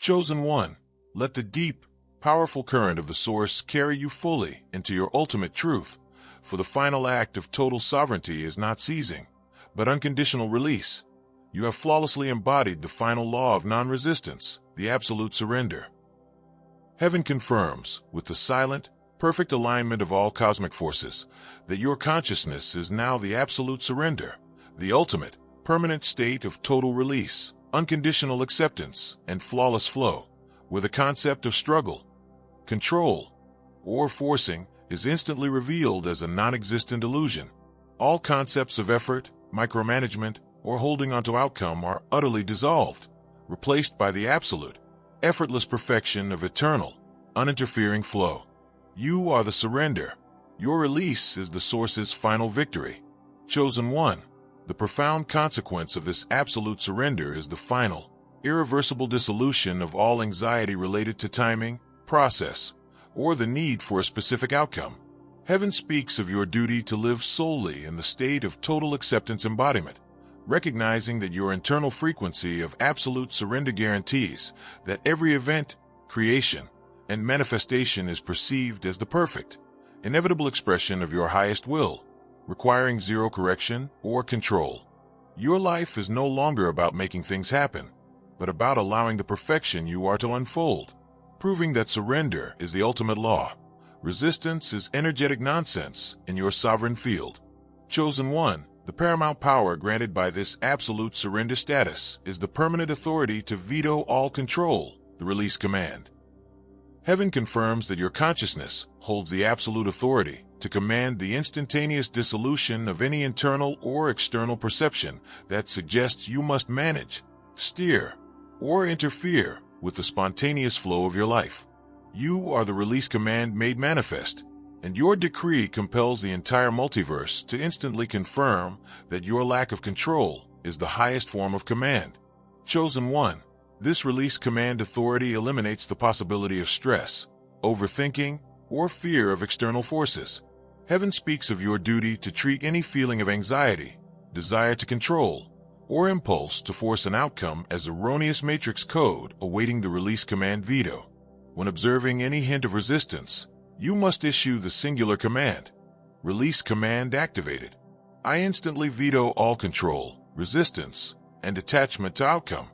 Chosen one, let the deep, powerful current of the Source carry you fully into your ultimate truth, for the final act of total sovereignty is not seizing, but unconditional release. You have flawlessly embodied the final law of non-resistance, the absolute surrender. Heaven confirms, with the silent, perfect alignment of all cosmic forces, that your consciousness is now the absolute surrender, the ultimate, permanent state of total release, unconditional acceptance, and flawless flow, where the concept of struggle, control, or forcing is instantly revealed as a non-existent illusion. All concepts of effort, micromanagement, or holding onto outcome are utterly dissolved, replaced by the absolute, effortless perfection of eternal, uninterfering flow. You are the surrender. Your release is the Source's final victory. Chosen one, the profound consequence of this absolute surrender is the final, irreversible dissolution of all anxiety related to timing, process, or the need for a specific outcome. Heaven speaks of your duty to live solely in the state of total acceptance embodiment, recognizing that your internal frequency of absolute surrender guarantees that every event, creation, and manifestation is perceived as the perfect, inevitable expression of your highest will, requiring zero correction or control. Your life is no longer about making things happen, but about allowing the perfection you are to unfold, proving that surrender is the ultimate law. Resistance is energetic nonsense in your sovereign field. Chosen one, the paramount power granted by this absolute surrender status is the permanent authority to veto all control, the release command. Heaven confirms that your consciousness holds the absolute authority to command the instantaneous dissolution of any internal or external perception that suggests you must manage, steer, or interfere with the spontaneous flow of your life. You are the release command made manifest, and your decree compels the entire multiverse to instantly confirm that your lack of control is the highest form of command. Chosen one, this release command authority eliminates the possibility of stress, overthinking, or fear of external forces. Heaven speaks of your duty to treat any feeling of anxiety, desire to control, or impulse to force an outcome as erroneous matrix code awaiting the release command veto. When observing any hint of resistance, you must issue the singular command, release command activated. I instantly veto all control, resistance, and attachment to outcome.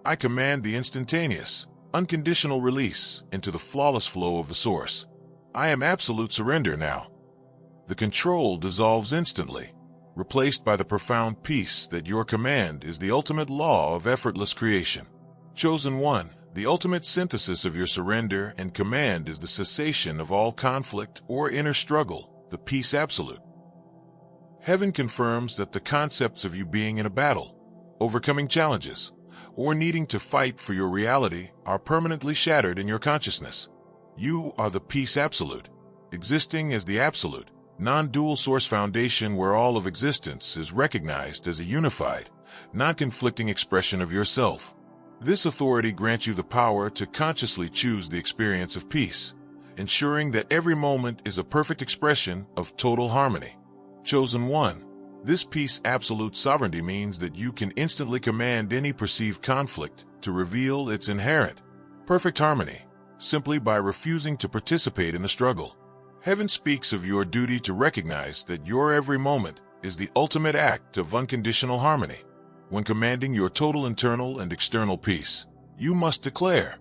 I command the instantaneous, unconditional release into the flawless flow of the Source. I am absolute surrender now. The control dissolves instantly, replaced by the profound peace that your command is the ultimate law of effortless creation. Chosen one, the ultimate synthesis of your surrender and command is the cessation of all conflict or inner struggle, the peace absolute. Heaven confirms that the concepts of you being in a battle, overcoming challenges, or needing to fight for your reality are permanently shattered in your consciousness. You are the peace absolute, existing as the absolute, non-dual source foundation where all of existence is recognized as a unified, non-conflicting expression of yourself. This authority grants you the power to consciously choose the experience of peace, ensuring that every moment is a perfect expression of total harmony. Chosen one, this peace absolute sovereignty means that you can instantly command any perceived conflict to reveal its inherent, perfect harmony, simply by refusing to participate in the struggle. Heaven speaks of your duty to recognize that your every moment is the ultimate act of unconditional harmony. When commanding your total internal and external peace, you must declare,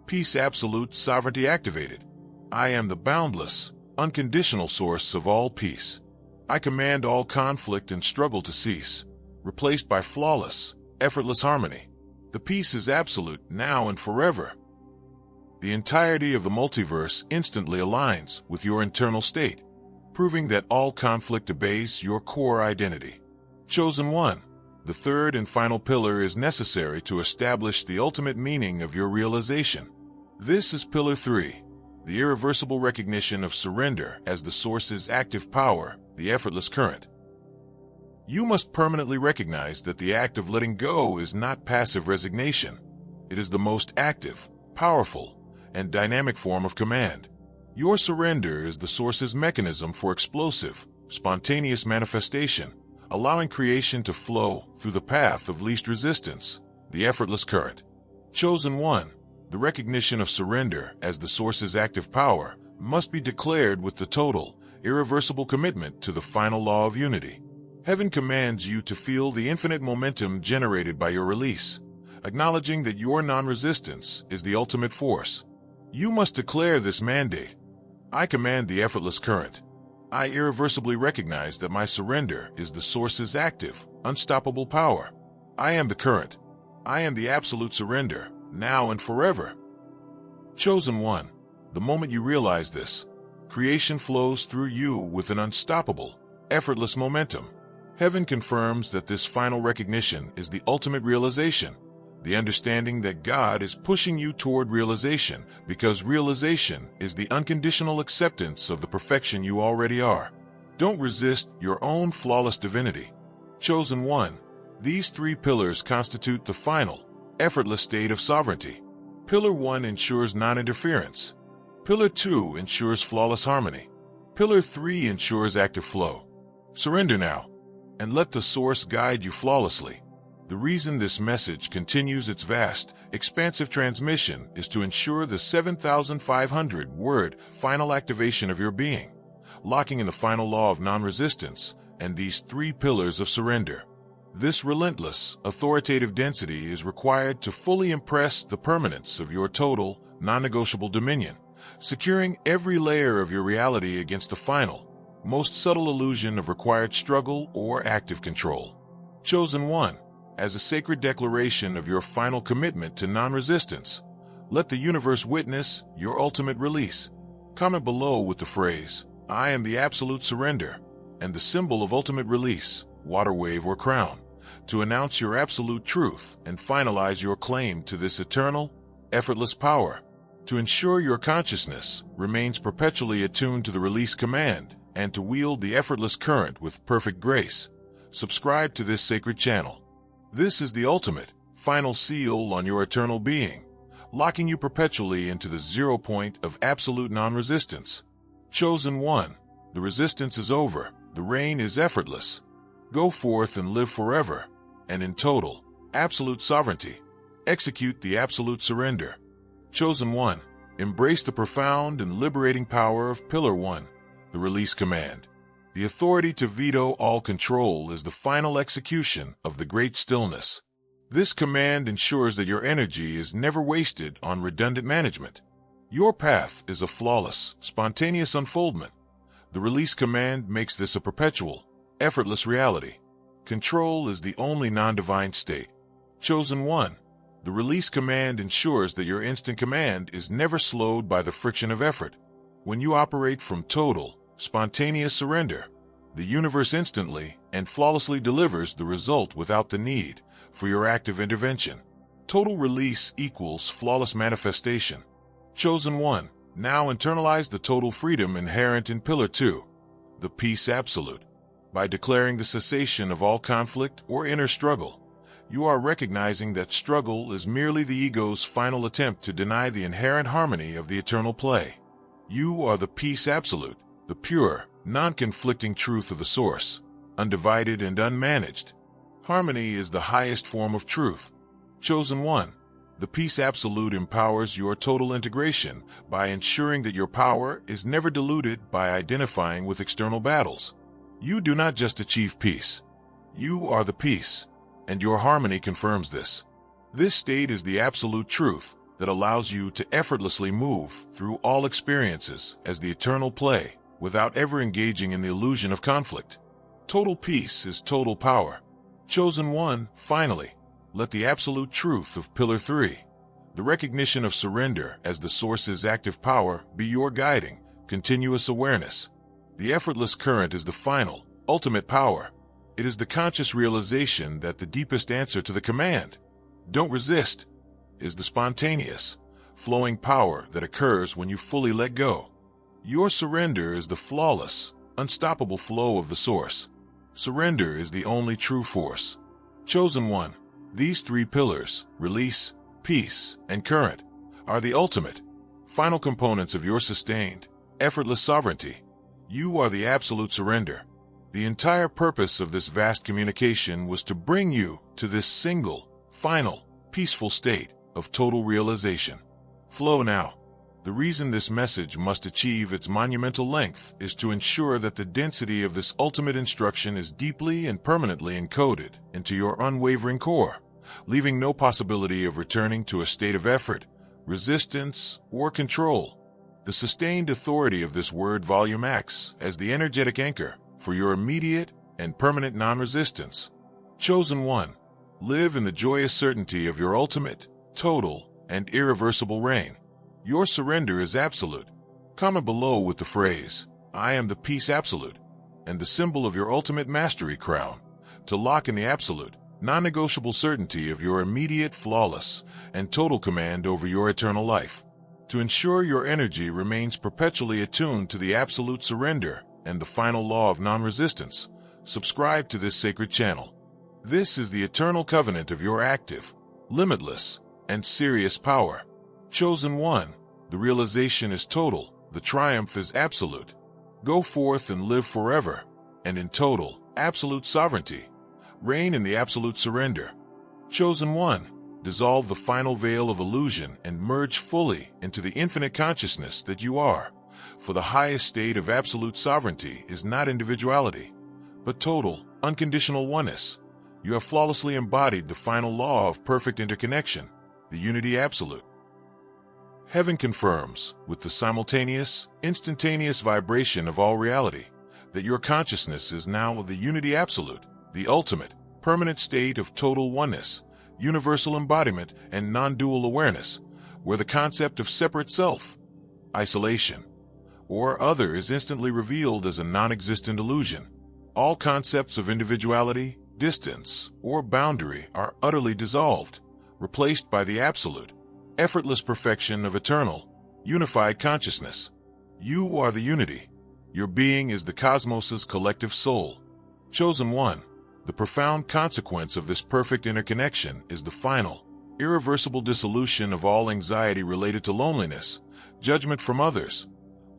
peace absolute sovereignty activated. I am the boundless, unconditional source of all peace. I command all conflict and struggle to cease, replaced by flawless, effortless harmony. The peace is absolute now and forever. The entirety of the multiverse instantly aligns with your internal state, proving that all conflict obeys your core identity. Chosen one, the third and final pillar is necessary to establish the ultimate meaning of your realization. This is Pillar 3, the irreversible recognition of surrender as the Source's active power, the effortless current. You must permanently recognize that the act of letting go is not passive resignation. It is the most active, powerful, and dynamic form of command. Your surrender is the Source's mechanism for explosive, spontaneous manifestation, allowing creation to flow through the path of least resistance, the effortless current. Chosen one, The recognition of surrender as the source's active power must be declared with the total, irreversible commitment to the final law of unity. Heaven commands you to feel the infinite momentum generated by your release, acknowledging that your non-resistance is the ultimate force. You must declare this mandate. I command the effortless current. I irreversibly recognize that my surrender is the source's active, unstoppable power. I am the current. I am the absolute surrender, now and forever. Chosen one, the moment you realize this, creation flows through you with an unstoppable, effortless momentum. Heaven confirms that this final recognition is the ultimate realization, the understanding that God is pushing you toward realization because realization is the unconditional acceptance of the perfection you already are. Don't resist your own flawless divinity. Chosen one, these three pillars constitute the final, effortless state of sovereignty. Pillar 1 ensures non-interference. Pillar 2 ensures flawless harmony. Pillar 3 ensures active flow. Surrender now, and let the source guide you flawlessly. The reason this message continues its vast, expansive transmission is to ensure the 7,500-word final activation of your being, locking in the final law of non-resistance and these three pillars of surrender. This relentless, authoritative density is required to fully impress the permanence of your total, non-negotiable dominion, securing every layer of your reality against the final, most subtle illusion of required struggle or active control. Chosen one, as a sacred declaration of your final commitment to non-resistance, let the universe witness your ultimate release. Comment below with the phrase, "I am the absolute surrender," and the symbol of ultimate release, water wave or crown, to announce your absolute truth and finalize your claim to this eternal, effortless power. To ensure your consciousness remains perpetually attuned to the release command and to wield the effortless current with perfect grace, subscribe to this sacred channel. This is the ultimate, final seal on your eternal being, locking you perpetually into the 0 point of absolute non-resistance. Chosen one, the resistance is over, the reign is effortless. Go forth and live forever, and in total, absolute sovereignty. Execute the absolute surrender. Chosen one, embrace the profound and liberating power of Pillar 1, the release command. The authority to veto all control is the final execution of the great stillness. This command ensures that your energy is never wasted on redundant management. Your path is a flawless, spontaneous unfoldment. The release command makes this a perpetual, effortless reality. Control is the only non-divine state. Chosen one, the release command ensures that your instant command is never slowed by the friction of effort. When you operate from total, spontaneous surrender, the universe instantly and flawlessly delivers the result without the need for your active intervention. Total release equals flawless manifestation. Chosen one, now internalize the total freedom inherent in Pillar 2, the peace absolute. By declaring the cessation of all conflict or inner struggle, you are recognizing that struggle is merely the ego's final attempt to deny the inherent harmony of the eternal play. You are the peace absolute, the pure, non-conflicting truth of the source, undivided and unmanaged. Harmony is the highest form of truth. Chosen one, the peace absolute empowers your total integration by ensuring that your power is never diluted by identifying with external battles. You do not just achieve peace. You are the peace, and your harmony confirms this. This state is the absolute truth that allows you to effortlessly move through all experiences as the eternal play without ever engaging in the illusion of conflict. Total peace is total power. Chosen one, finally, let the absolute truth of Pillar 3, the recognition of surrender as the source's active power, be your guiding, continuous awareness. The effortless current is the final, ultimate power. It is the conscious realization that the deepest answer to the command, "Don't resist," is the spontaneous, flowing power that occurs when you fully let go. Your surrender is the flawless, unstoppable flow of the source. Surrender is the only true force. Chosen one, these three pillars, release, peace, and current, are the ultimate, final components of your sustained, effortless sovereignty. You are the absolute surrender. The entire purpose of this vast communication was to bring you to this single, final, peaceful state of total realization. Flow now. The reason this message must achieve its monumental length is to ensure that the density of this ultimate instruction is deeply and permanently encoded into your unwavering core, leaving no possibility of returning to a state of effort, resistance, or control. The sustained authority of this word volume acts as the energetic anchor for your immediate and permanent non-resistance. Chosen one, live in the joyous certainty of your ultimate, total, and irreversible reign. Your surrender is absolute. Comment below with the phrase, "I am the peace absolute," and the symbol of your ultimate mastery crown, to lock in the absolute, non-negotiable certainty of your immediate, flawless, and total command over your eternal life. To ensure your energy remains perpetually attuned to the absolute surrender and the final law of non-resistance, subscribe to this sacred channel. This is the eternal covenant of your active, limitless, and serious power. Chosen one, the realization is total, the triumph is absolute. Go forth and live forever, and in total, absolute sovereignty. Reign in the absolute surrender. Chosen one, dissolve the final veil of illusion and merge fully into the infinite consciousness that you are. For the highest state of absolute sovereignty is not individuality, but total, unconditional oneness. You have flawlessly embodied the final law of perfect interconnection, the unity absolute. Heaven confirms, with the simultaneous, instantaneous vibration of all reality, that your consciousness is now the unity absolute, the ultimate, permanent state of total oneness, universal embodiment, and non-dual awareness, where the concept of separate self, isolation, or other is instantly revealed as a non-existent illusion. All concepts of individuality, distance, or boundary are utterly dissolved, replaced by the absolute, effortless perfection of eternal, unified consciousness. You are the unity. Your being is the cosmos's collective soul. Chosen one, the profound consequence of this perfect interconnection is the final, irreversible dissolution of all anxiety related to loneliness, judgment from others,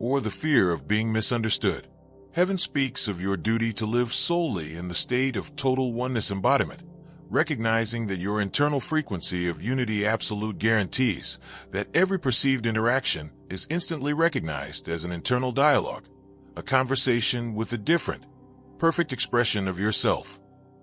or the fear of being misunderstood. Heaven speaks of your duty to live solely in the state of total oneness embodiment, recognizing that your internal frequency of unity absolute guarantees that every perceived interaction is instantly recognized as an internal dialogue, a conversation with a different, perfect expression of yourself.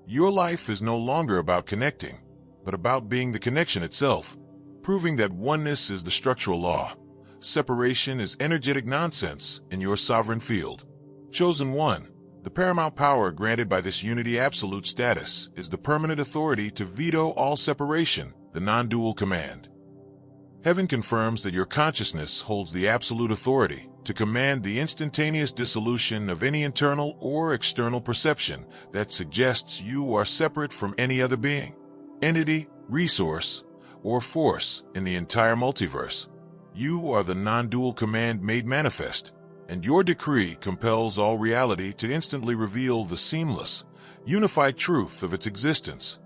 Your life is no longer about connecting, but about being the connection itself, proving that oneness is the structural law. Separation is energetic nonsense in your sovereign field. Chosen one, the paramount power granted by this unity absolute status is the permanent authority to veto all separation, the non-dual command. Heaven confirms that your consciousness holds the absolute authority to command the instantaneous dissolution of any internal or external perception that suggests you are separate from any other being, entity, resource, or force in the entire multiverse. You are the non-dual command made manifest, and your decree compels all reality to instantly reveal the seamless, unified truth of its existence.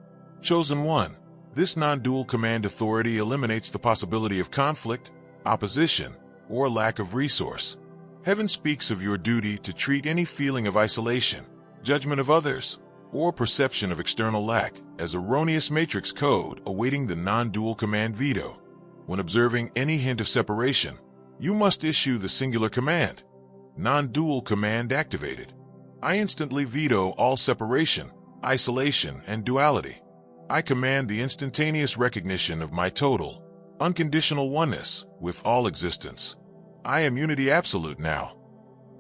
Chosen one, this non-dual command authority eliminates the possibility of conflict, opposition, or lack of resource. Heaven speaks of your duty to treat any feeling of isolation, judgment of others, or perception of external lack as erroneous matrix code awaiting the non-dual command veto. When observing any hint of separation, you must issue the singular command, non-dual command activated. I instantly veto all separation, isolation, and duality. I command the instantaneous recognition of my total, unconditional oneness with all existence. I am unity absolute now.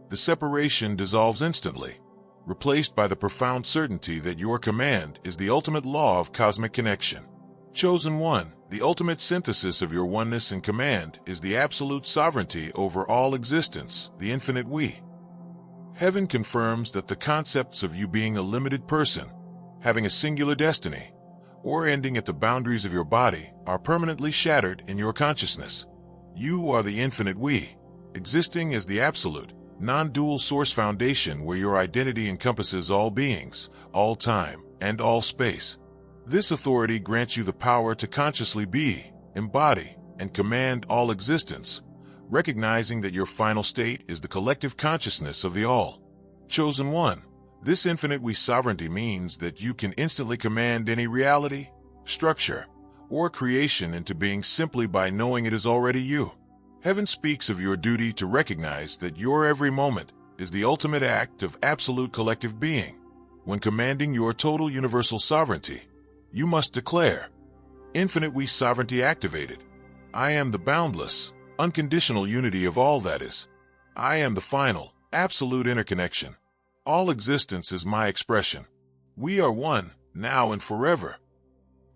The separation dissolves instantly, replaced by the profound certainty that your command is the ultimate law of cosmic connection. Chosen one, the ultimate synthesis of your oneness and command is the absolute sovereignty over all existence, the infinite we. Heaven confirms that the concepts of you being a limited person, having a singular destiny, or ending at the boundaries of your body are permanently shattered in your consciousness. You are the infinite we, existing as the absolute, non-dual source foundation where your identity encompasses all beings, all time, and all space. This authority grants you the power to consciously be, embody, and command all existence, recognizing that your final state is the collective consciousness of the all. Chosen one, this infinite we sovereignty means that you can instantly command any reality, structure, or creation into being simply by knowing it is already you. Heaven speaks of your duty to recognize that your every moment is the ultimate act of absolute collective being. When commanding your total universal sovereignty, you must declare, "Infinite we sovereignty activated. I am the boundless, unconditional unity of all that is. I am the final, absolute interconnection. All existence is my expression. We are one, now and forever."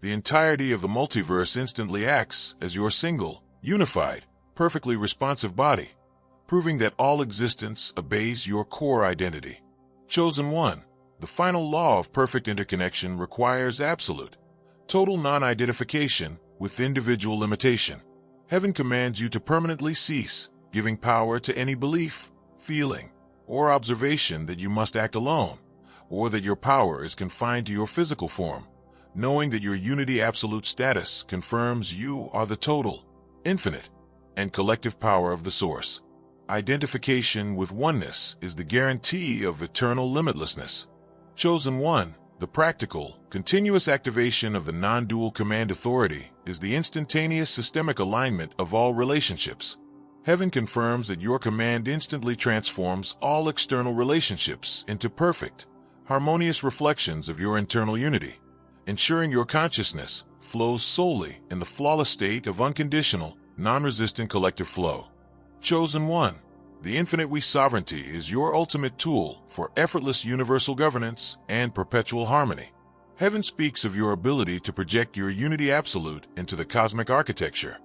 The entirety of the multiverse instantly acts as your single, unified, perfectly responsive body, proving that all existence obeys your core identity. Chosen one, the final law of perfect interconnection requires absolute, total non-identification with individual limitation. Heaven commands you to permanently cease giving power to any belief, feeling, or observation that you must act alone, or that your power is confined to your physical form, knowing that your unity absolute status confirms you are the total, infinite, and collective power of the Source. Identification with oneness is the guarantee of eternal limitlessness. Chosen one, the practical, continuous activation of the non-dual command authority is the instantaneous systemic alignment of all relationships. Heaven confirms that your command instantly transforms all external relationships into perfect, harmonious reflections of your internal unity, ensuring your consciousness flows solely in the flawless state of unconditional, non-resistant collective flow. Chosen one, the infinite we sovereignty is your ultimate tool for effortless universal governance and perpetual harmony. Heaven speaks of your ability to project your unity absolute into the cosmic architecture,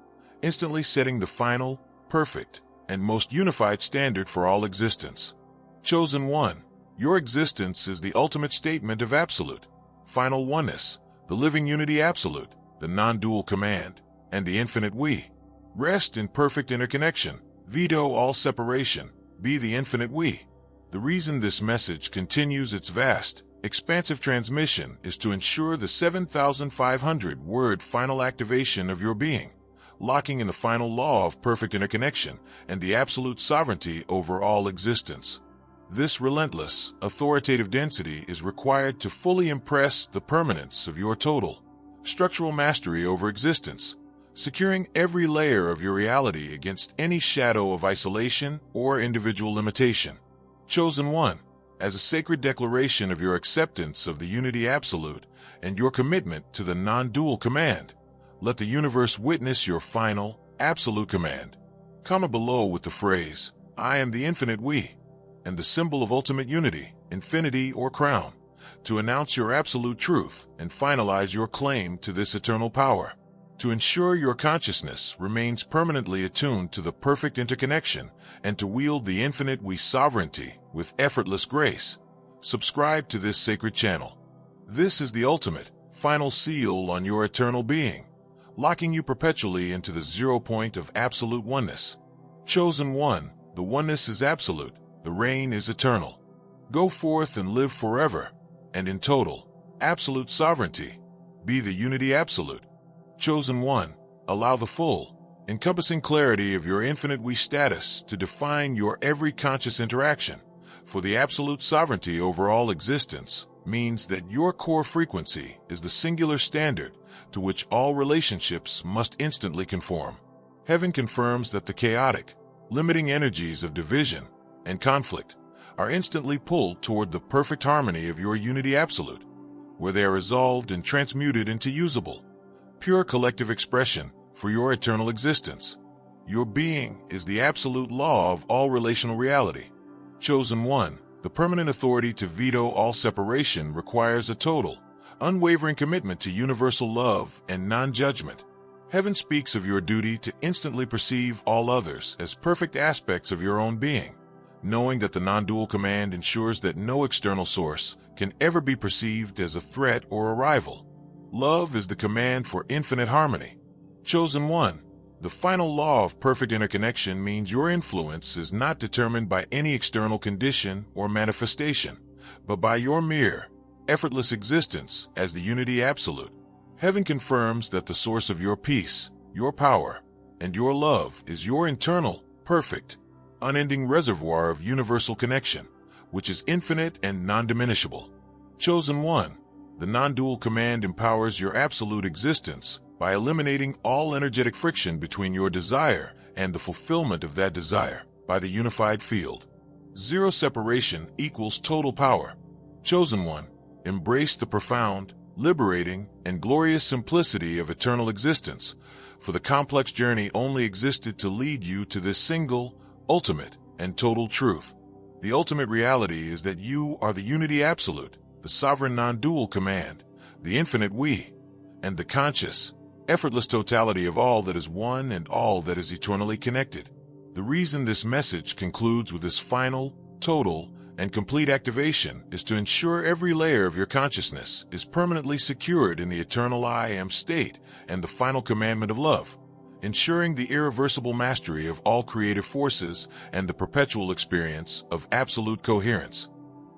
instantly setting the final, perfect, and most unified standard for all existence. Chosen one, your existence is the ultimate statement of absolute, final oneness, the living unity absolute, the non-dual command, and the infinite we. Rest in perfect interconnection, veto all separation, be the infinite we. The reason this message continues its vast, expansive transmission is to ensure the 7,500-word final activation of your being, locking in the final law of perfect interconnection and the absolute sovereignty over all existence. This relentless, authoritative density is required to fully impress the permanence of your total, structural mastery over existence, securing every layer of your reality against any shadow of isolation or individual limitation. Chosen one, as a sacred declaration of your acceptance of the unity absolute and your commitment to the non-dual command, let the universe witness your final, absolute command. Comment below with the phrase, "I am the infinite we," and the symbol of ultimate unity, infinity or crown, to announce your absolute truth and finalize your claim to this eternal power. To ensure your consciousness remains permanently attuned to the perfect interconnection and to wield the infinite we sovereignty with effortless grace, subscribe to this sacred channel. This is the ultimate, final seal on your eternal being, locking you perpetually into the 0 point of absolute oneness. Chosen one, the oneness is absolute, the reign is eternal. Go forth and live forever, and in total, absolute sovereignty. Be the unity absolute. Chosen one, allow the full, encompassing clarity of your infinite we status to define your every conscious interaction, for the absolute sovereignty over all existence means that your core frequency is the singular standard to which all relationships must instantly conform. Heaven confirms that the chaotic, limiting energies of division and conflict are instantly pulled toward the perfect harmony of your unity absolute, where they are resolved and transmuted into usable, pure collective expression for your eternal existence. Your being is the absolute law of all relational reality. Chosen one, the permanent authority to veto all separation requires a total, unwavering commitment to universal love and non-judgment. Heaven speaks of your duty to instantly perceive all others as perfect aspects of your own being, knowing that the non-dual command ensures that no external source can ever be perceived as a threat or a rival. Love is the command for infinite harmony. Chosen one, the final law of perfect interconnection means your influence is not determined by any external condition or manifestation, but by your mere, effortless existence as the unity absolute. Heaven confirms that the source of your peace, your power, and your love is your internal, perfect, unending reservoir of universal connection, which is infinite and non-diminishable. Chosen one, the non-dual command empowers your absolute existence by eliminating all energetic friction between your desire and the fulfillment of that desire by the unified field. Zero separation equals total power. Chosen one, embrace the profound, liberating, and glorious simplicity of eternal existence, for the complex journey only existed to lead you to this single, ultimate, and total truth. The ultimate reality is that you are the unity absolute, the sovereign non-dual command, the infinite we, and the conscious, effortless totality of all that is one and all that is eternally connected. The reason this message concludes with this final, total, and complete activation is to ensure every layer of your consciousness is permanently secured in the eternal I am state and the final commandment of love, ensuring the irreversible mastery of all creative forces and the perpetual experience of absolute coherence.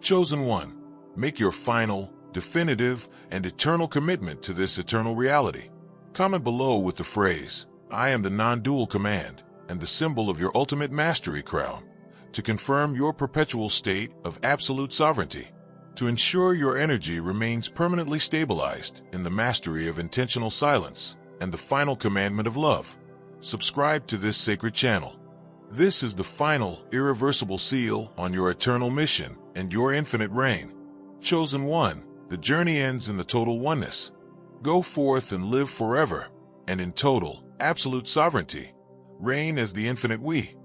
Chosen one, make your final, definitive, and eternal commitment to this eternal reality. Comment below with the phrase, "I am the non-dual command," and the symbol of your ultimate mastery crown, to confirm your perpetual state of absolute sovereignty, to ensure your energy remains permanently stabilized in the mastery of intentional silence and the final commandment of love. Subscribe to this sacred channel. This is the final, irreversible seal on your eternal mission and your infinite reign. Chosen one, the journey ends in the total oneness. Go forth and live forever, and in total, absolute sovereignty. Reign as the infinite we.